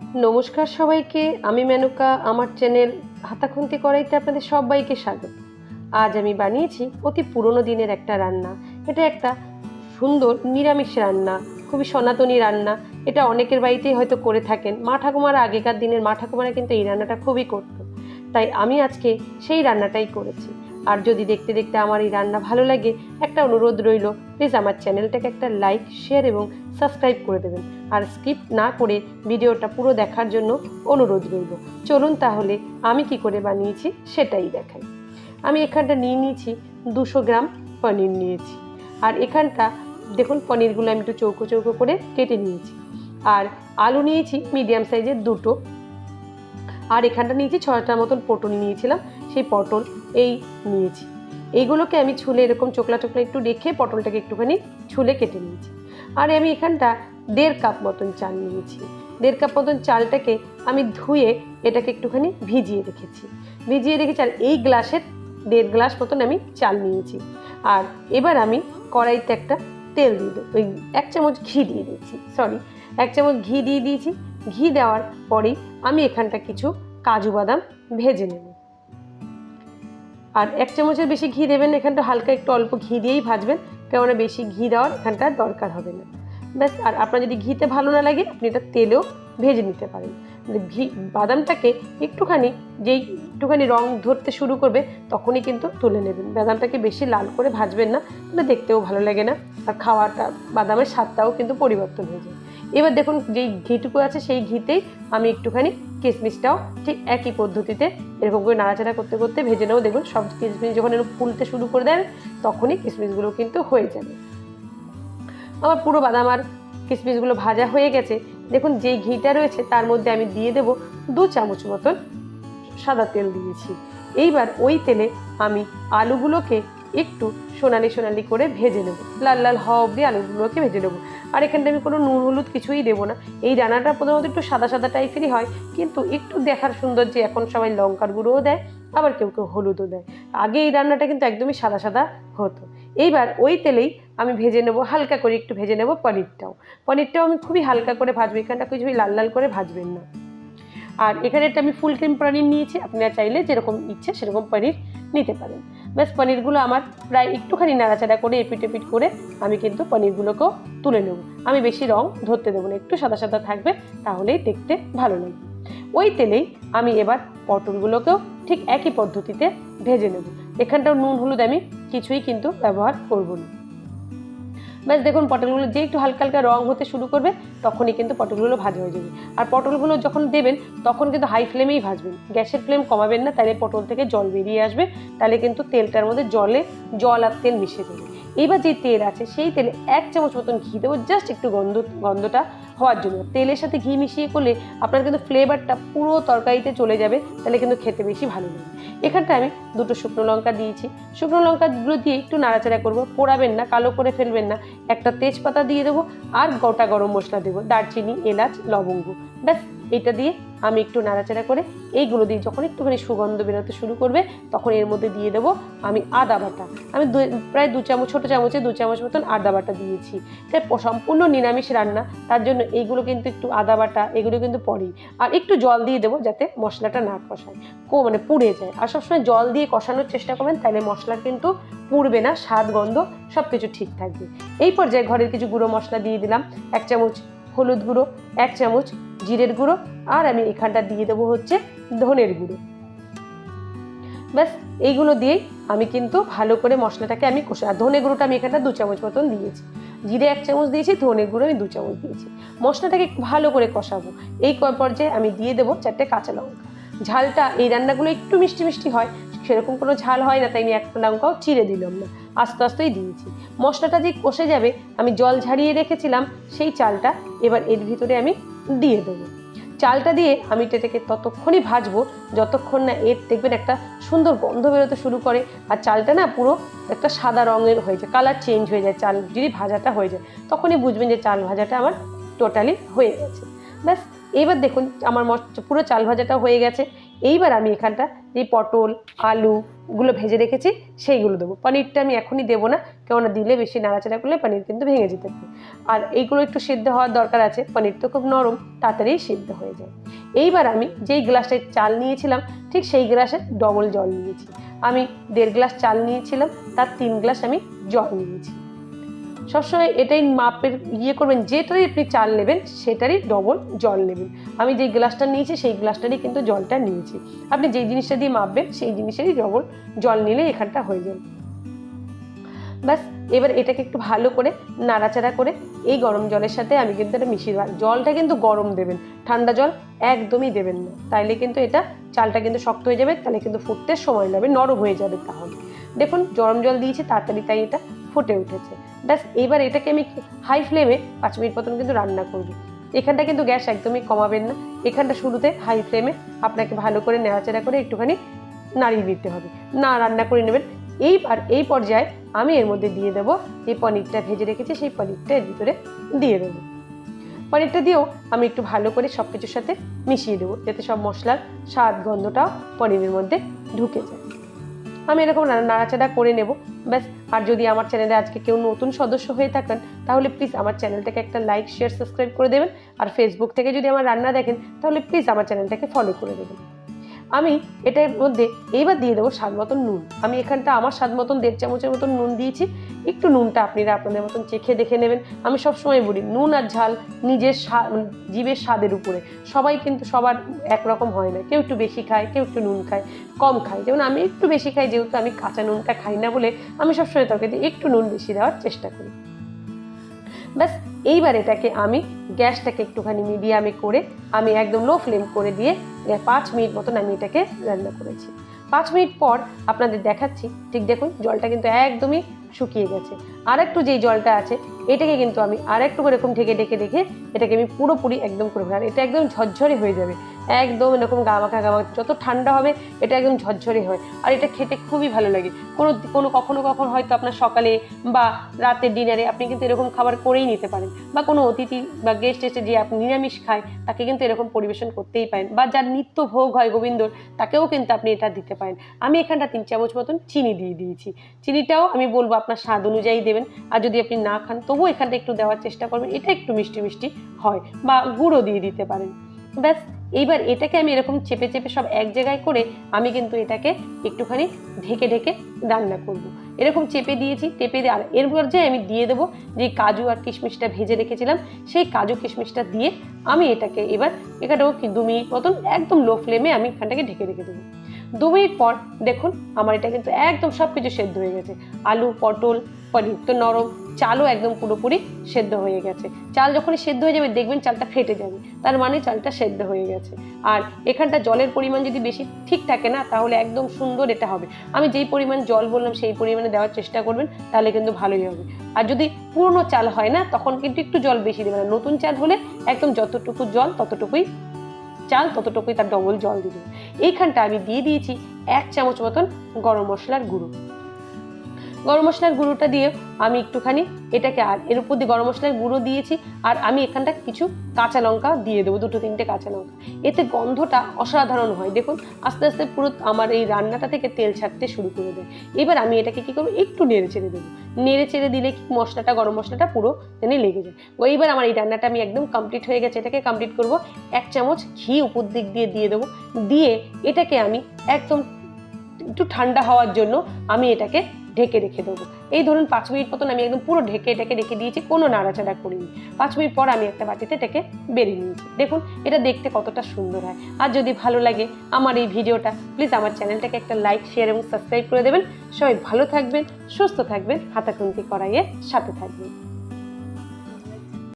नमस्कार सबाइके आमी मेनुका आमार चैनल हाता खुंती कड़ाईते आपनादेर सबाइके स्वागत। आज आमी बानिয়েছি অতি পুরনো দিনের একটা রান্না। এটা একটা সুন্দর নিরামিষ রান্না, খুবই সনাতনী রান্না। এটা অনেকের বাড়িতেই হয়তো করে থাকেন। মা ঠাকুমারা আগেকার দিনের মা ঠাকুমারা কিন্তু এই রান্নাটা খুবই করতো। তাই আমি আজকে সেই রান্নাটাই করেছি। আর যদি দেখতে দেখতে আমার এই রান্না ভালো লাগে, একটা অনুরোধ রইল, প্লিজ আমার চ্যানেলটাকে একটা লাইক, শেয়ার এবং সাবস্ক্রাইব করে দেবেন। আর স্কিপ না করে ভিডিওটা পুরো দেখার জন্য অনুরোধ রইল। চলুন তাহলে আমি কি করে বানিয়েছি সেটাই দেখাই। আমি এখানটা নিয়েছি 200 গ্রাম পনির নিয়েছি। আর এখানটা দেখুন পনিরগুলো আমি একটু চৌকো চৌকো করে কেটে নিয়েছি। আর আলু নিয়েছি মিডিয়াম সাইজের 2টো। আর এখানটা নিয়েছি 6টার মতন পটল নিয়েছিলাম, সেই পটল এই নিয়েছি। এইগুলোকে আমি ছুলে এরকম চোকলা চোকলা একটু রেখে পটলটাকে একটুখানি ছুলে কেটে নিয়েছি। আর আমি এখানটা 1.5 কাপ মতন চাল নিয়েছি। 1.5 কাপ মতন চালটাকে আমি ধুয়ে এটাকে একটুখানি ভিজিয়ে রেখেছি। আর এই গ্লাসের 1.5 গ্লাস মতন আমি চাল নিয়েছি। আর এবার আমি কড়াইতে একটা তেল দিয়ে দেবো, ওই 1 চামচ ঘি দিয়ে দিয়েছি, 1 চামচ ঘি দিয়ে দিয়েছি। ঘি দেওয়ার পরেই আমি এখানটা কিছু কাজু বাদাম ভেজে নেব। আর 1 চামচের বেশি ঘি দেবেন, এখানটা হালকা একটু অল্প ঘি দিয়েই ভাজবেন, কেননা বেশি ঘি দেওয়ার এখানটা দরকার হবে না। ব্যাস। আর আপনার যদি ঘিতে ভালো না লাগে আপনি এটা তেলেও ভেজে নিতে পারেন। ঘি বাদামটাকে একটুখানি রং ধরতে শুরু করবে তখনই কিন্তু তুলে নেবেন। বাদামটাকে বেশি লাল করে ভাজবেন না, তাহলে দেখতেও ভালো লাগে না, আর খাওয়াটা বাদামের স্বাদটাও কিন্তু পরিবর্তন হয়ে যায়। এবার দেখুন যেই ঘিটুকু আছে সেই ঘিতেই আমি একটুখানি কিশমিশটাও ঠিক একই পদ্ধতিতে এরকম করে নাড়াচাড়া করতে করতে ভেজে নেব। দেখুন সব কিশমিশ যখন এরকম ফুলতে শুরু করে দেন তখনই কিশমিশগুলো কিন্তু হয়ে যাবে। আমার পুরো বাদাম আর কিশমিশগুলো ভাজা হয়ে গেছে। দেখুন যেই ঘিটা রয়েছে তার মধ্যে আমি দিয়ে দেব 2 চামচ মতন সাদা তেল দিয়েছি। এইবার ওই তেলে আমি আলুগুলোকে একটু সোনালি সোনালি করে ভেজে নেব, লাল লাল হওয়া অবধি আলুগুলোকে ভেজে নেব। আর এখানটা আমি কোনো নুন হলুদ কিছুই দেবো না। এই রান্নাটা প্রথমত একটু সাদা সাদা টাইপেরই হয়, কিন্তু একটু দেখার সুন্দর যে এখন সবাই লঙ্কার গুঁড়োও দেয়, আবার কেউ কেউ হলুদও দেয়। আগে এই রান্নাটা কিন্তু একদমই সাদা সাদা হতো। এইবার ওই তেলেই আমি ভেজে নেব, হালকা করে একটু ভেজে নেব পনিরটাও আমি খুবই হালকা করে ভাজবো, এখানটা কিছুই লাল লাল করে ভাজবেন না। আর এখানে একটা আমি ফুল ক্রিম পনির নিয়েছি, আপনারা চাইলে যেরকম ইচ্ছে সেরকম পনির নিতে পারেন। ব্যাস পনিরগুলো আমার প্রায় একটুখানি নাড়াচাড়া করে এপিট এপিট করে আমি কিন্তু পনিরগুলোকেও তুলে নেব। আমি বেশি রং ধরতে দেবো না, একটু সাদা সাদা থাকবে, তাহলেই দেখতে ভালো লাগবে। ওই তেলেই আমি এবার পটলগুলোকেও ঠিক একই পদ্ধতিতে ভেজে নেব। এখানটাও নুন হলুদ আমি কিছুই কিন্তু ব্যবহার করব না। ব্যাস দেখুন পটলগুলো যে একটু হালকা হালকা রং হতে শুরু করবে তখনই কিন্তু পটলগুলো ভাজা হয়ে যাবে। আর পটলগুলো যখন দেবেন তখন কিন্তু হাই ফ্লেমেই ভাজবেন, গ্যাসের ফ্লেম কমাবেন না, তাহলে পটল থেকে জল বেরিয়ে আসবে, তাহলে কিন্তু তেলটার মধ্যে জল আর তেল মিশে যাবে। এবার যে তেল আছে সেই তেলে 1 চামচ মতন ঘি দেবো, জাস্ট একটু গন্ধটা হওয়ার জন্য। তেলের সাথে ঘি মিশিয়ে করলে আপনার কিন্তু ফ্লেভারটা পুরো তরকারিতে চলে যাবে, তাহলে কিন্তু খেতে বেশি ভালো লাগে। এখানটা আমি 2টো শুকনো লঙ্কা দিয়েছি। শুকনো লঙ্কাগুলো দিয়ে একটু নাড়াচাড়া করবো, পোড়াবেন না, কালো করে ফেলবেন না। একটা তেজপাতা দিয়ে দেবো, আর গোটা গরম মশলা দেবো, দারচিনি, এলাচ, লবঙ্গ। ব্যাস এটা দিয়ে আমি একটু নাড়াচাড়া করে এইগুলো দিয়ে যখন একটুখানি সুগন্ধ বেরোতে শুরু করবে তখন এর মধ্যে দিয়ে দেবো আমি আদা বাটা। আমি প্রায় 2 চামচ, ছোটো চামচে 2 চামচ মতন আদা বাটা দিয়েছি। তাই সম্পূর্ণ নিরামিষ রান্না, তার জন্য এইগুলো কিন্তু একটু আদা বাটা এগুলো কিন্তু পরেই। আর একটু জল দিয়ে দেবো যাতে মশলাটা না কষায়, পুড়ে যায়। আর সবসময় জল দিয়ে কষানোর চেষ্টা করবেন, তাহলে মশলা কিন্তু পুড়বে না, স্বাদ গন্ধ সব কিছু ঠিক থাকবে। এই পর্যায়ে ঘরের কিছু গুঁড়ো মশলা দিয়ে দিলাম, 1 চামচ হলুদ গুঁড়ো, 1 চামচ জিরের গুঁড়ো, আর আমি এখানটা দিয়ে দেবো হচ্ছে ধনের গুঁড়ো। ব্যাস এইগুলো দিয়েই আমি কিন্তু ভালো করে মশলাটাকে আমি কষা। আর ধনে গুঁড়োটা আমি এখানটা 2 চামচ মতন দিয়েছি, জিরে 1 চামচ দিয়েছি, ধনে গুঁড়ো আমি 2 চামচ দিয়েছি। মশলাটাকে ভালো করে কষাবো। এই পর্যায়ে আমি দিয়ে দেবো 4টে কাঁচা লঙ্কা। ঝালটা এই রান্নাগুলো একটু মিষ্টি মিষ্টি হয়, সেরকম কোনো ঝাল হয় না, তাই আমি 1 লঙ্কাও চিড়ে দিলাম না, আস্তে আস্তেই দিয়েছি। মশলাটা যে কষে যাবে আমি জল ঝারিয়ে রেখেছিলাম সেই চালটা এবার এর ভিতরে আমি দিয়ে দেবো। চালটা দিয়ে আমি এটাকে ততক্ষণই ভাজবো যতক্ষণ না এর দেখবেন একটা সুন্দর গন্ধ বেরোতে শুরু করে, আর চালটা না পুরো একটা সাদা রঙের হয়ে যায়, কালার চেঞ্জ হয়ে যায়। চাল যদি ভাজাটা হয়ে যায় তখনই বুঝবেন যে চাল ভাজাটা আমার টোটালি হয়ে গেছে। ব্যাস এইবার দেখুন আমার পুরো চাল ভাজাটা হয়ে গেছে। এইবার আমি এখানটা যে পটল আলুগুলো ভেজে রেখেছি সেইগুলো দেবো। পনিরটা আমি এখনই দেবো না, কেননা দিলে বেশি নাড়াচাড়া করলে পনির কিন্তু ভেঙে যেতে পারে। আর এইগুলো একটু সিদ্ধ হওয়ার দরকার আছে, পনির তো খুব নরম, তাড়াতাড়ি সিদ্ধ হয়ে যায়। এইবার আমি যেই গ্লাসটায় চাল নিয়েছিলাম ঠিক সেই গ্লাসে ডবল জল নিয়েছি। আমি 1.5 গ্লাস চাল নিয়েছিলাম, তার 3 গ্লাস আমি জল নিয়েছি। সবসময় এটাই মাপের করবেন, যেটারই আপনি চাল নেবেন সেটারই ডবল জল নেবেন। আমি যেই গ্লাসটা নিয়েছি সেই গ্লাসটারই কিন্তু জলটা নিয়েছি। আপনি যেই জিনিসটা দিয়ে মাপবেন সেই জিনিসেরই ডবল জল নিলে এখানটা হয়ে যাবে। ব্যাস, এবার এটাকে একটু ভালো করে নাড়াচাড়া করে এই গরম জলের সাথে আমি কিন্তু এটা মিশিয়ে দেবো। জলটা কিন্তু গরম দেবেন, ঠান্ডা জল একদমই দেবেন না, তাইলে কিন্তু এটা চালটা কিন্তু শক্ত হয়ে যাবে, তাহলে কিন্তু ফুটতে সময় লাগবে, নরম হয়ে যাবে। তাহলে দেখুন গরম জল দিয়েছি তাড়াতাড়ি, তাই এটা ফুটে উঠেছে। ব্যাস, এবার এটাকে আমি হাই ফ্লেমে 5 মিনিট মতন কিন্তু রান্না করব। এখানটা কিন্তু গ্যাস একদমই কমাবেন না, এখানটা শুরুতে হাই ফ্লেমে আপনাকে ভালো করে নাড়াচাড়া করে একটুখানি নাড়িয়ে দিতে হবে, না রান্না করে নেবেন। এইবার এই পর্যায়ে আমি এর মধ্যে দিয়ে দেবো যে পনিরটা ভেজে রেখেছি, সেই পনিরটা এর ভিতরে দিয়ে দেবো। পনিরটা দিয়েও আমি একটু ভালো করে সব কিছুর সাথে মিশিয়ে দেবো, যাতে সব মশলার স্বাদ গন্ধটাও পনিরের মধ্যে ঢুকে যায়। আমি এরকম নাড়াচাড়া করে নেব। ব্যাস, আর যদি আমার চ্যানেলে আজকে কেউ নতুন সদস্য হয়ে থাকেন তাহলে প্লিজ আমার চ্যানেলটাকে একটা লাইক শেয়ার সাবস্ক্রাইব করে দেবেন। আর ফেসবুক থেকে যদি আমার রান্না দেখেন তাহলে প্লিজ আমার চ্যানেলটাকে ফলো করে দেবেন। আমি এটার মধ্যে এইবার দিয়ে দেবো স্বাদ মতন নুন। আমি এখানটা আমার স্বাদ মতন 1.5 চামচের মতন নুন দিয়েছি। একটু নুনটা আপনারা আপনাদের মতন চেখে দেখে নেবেন। আমি সবসময় বলি নুন আর ঝাল নিজের জীবের স্বাদের উপরে, সবাই কিন্তু সবার একরকম হয় না, কেউ একটু বেশি খায়, কেউ একটু নুন খায়, কম খায়। যেমন আমি একটু বেশি খাই, যেহেতু আমি কাঁচা নুনটা খাই না বলে আমি সবসময় তরকারিতে একটু নুন বেশি দেওয়ার চেষ্টা করি। ব্যাস, এইবার এটাকে আমি গ্যাসটাকে একটুখানি মিডিয়ামে করে আমি একদম লো ফ্লেম করে দিয়ে 5 মিনিট মতন আমি এটাকে রান্না করেছি। 5 মিনিট পর আপনাদের দেখাচ্ছি, ঠিক দেখুন জলটা কিন্তু একদমই শুকিয়ে গেছে। আর একটু যেই জলটা আছে এটাকে কিন্তু আমি আর একটু করে এরকম ঢেকে এটাকে আমি পুরোপুরি একদম করে, আর এটা একদম ঝরঝরে হয়ে যাবে, একদম এরকম গামাখা। যত ঠান্ডা হবে এটা একদম ঝরঝরে হয়, আর এটা খেতে খুবই ভালো লাগে। কখনো হয়তো আপনার সকালে বা রাতের ডিনারে আপনি কিন্তু এরকম খাবার করেই নিতে পারেন, বা কোনো অতিথি বা গেস্ট এসে যে আপনি নিরামিষ খায় তাকে কিন্তু এরকম পরিবেশন করতেই পারেন, বা যার নিত্য ভোগ হয় গোবিন্দর তাকেও কিন্তু আপনি এটা দিতে পারেন। আমি এখানটা 3 চামচ মতন চিনি দিয়ে দিয়েছি। চিনিটাও আমি বলবো আপনার স্বাদ অনুযায়ী দেবেন, আর যদি আপনি না খান তবুও এখানটা একটু দেওয়ার চেষ্টা করবেন, এটা একটু মিষ্টি মিষ্টি হয়, বা গুঁড়ো দিয়ে দিতে পারেন। ব্যাস, এইবার এটাকে আমি এরকম চেপে সব এক জায়গায় করে আমি কিন্তু এটাকে একটুখানি ঢেকে রান্না করব। এরকম চেপে দিয়েছি, আর এর পর্যায়ে আমি দিয়ে দেবো যে কাজু আর কিশমিশটা ভেজে রেখেছিলাম, সেই কাজু কিশমিশটা দিয়ে আমি এটাকে এখানটাও 2 মিনিট মতন একদম লো ফ্লেমে আমি এখানটাকে ঢেকে রেখে দেবো। 2 মিনিট পর দেখুন আমার এটা কিন্তু একদম সব কিছু সেদ্ধ হয়ে গেছে। আলু, পটল, পনির তো নরম, চালও একদম পুরোপুরি সেদ্ধ হয়ে গেছে। চাল যখনই সেদ্ধ হয়ে যাবে দেখবেন চালটা ফেটে যাবে, তার মানে চালটা সেদ্ধ হয়ে গেছে। আর এখানটা জলের পরিমাণ যদি বেশি ঠিক থাকে না তাহলে একদম সুন্দর এটা হবে। আমি যেই পরিমাণ জল বললাম সেই পরিমাণে দেওয়ার চেষ্টা করবেন, তাহলে কিন্তু ভালোই হবে। আর যদি পুরনো চাল হয় না তখন কিন্তু একটু জল বেশি দেবেন, আর নতুন চাল হলে একদম যতটুকু জল ততটুকুই চাল, ততটুকুই তার ডবল জল দিয়ে দেবেন। এইখানটা আমি দিয়ে দিয়েছি 1 চামচ মতন গরম মশলার গুঁড়ো। গরম মশলার গুঁড়োটা দিয়ে আমি একটুখানি এটাকে, আর এর উপর দিয়ে গরম মশলার গুঁড়ো দিয়েছি, আর আমি এখানটা কিছু কাঁচা লঙ্কা দিয়ে দেবো, 2-3টে কাঁচা লঙ্কা। এতে গন্ধটা অসাধারণ হয়। দেখুন আস্তে আস্তে পুরো আমার এই রান্নাটা থেকে তেল ছাড়তে শুরু করে দেয়। এবার আমি এটাকে কি করবো, একটু নেড়ে চেড়ে দেবো। নেড়ে চেড়ে দিলে কি গরম মশলাটা পুরো যেন লেগে যায়। এইবার আমার এই রান্নাটা আমি একদম কমপ্লিট হয়ে গেছে। এটাকে কমপ্লিট করব, 1 চামচ ঘি উপর দিক দিয়ে দেবো। দিয়ে এটাকে আমি একদম একটু ঠান্ডা হওয়ার জন্য আমি এটাকে ঢেকে রেখে দেবো। এই ধরুন 5 মিনিট মতন আমি একদম পুরো এটাকে রেখে দিয়েছি, কোনো নাড়াচাড়া করিনি। 5 মিনিট পর আমি একটা বাটিতে এটাকে বেরিয়ে নিয়েছি। দেখুন এটা দেখতে কতটা সুন্দর হয়। আর যদি ভালো লাগে আমার এই ভিডিওটা, প্লিজ আমার চ্যানেলটাকে একটা লাইক শেয়ার এবং সাবস্ক্রাইব করে দেবেন। সবাই ভালো থাকবেন, সুস্থ থাকবেন, হাতা খুন্তি কড়াইয়ের সাথে থাকবেন।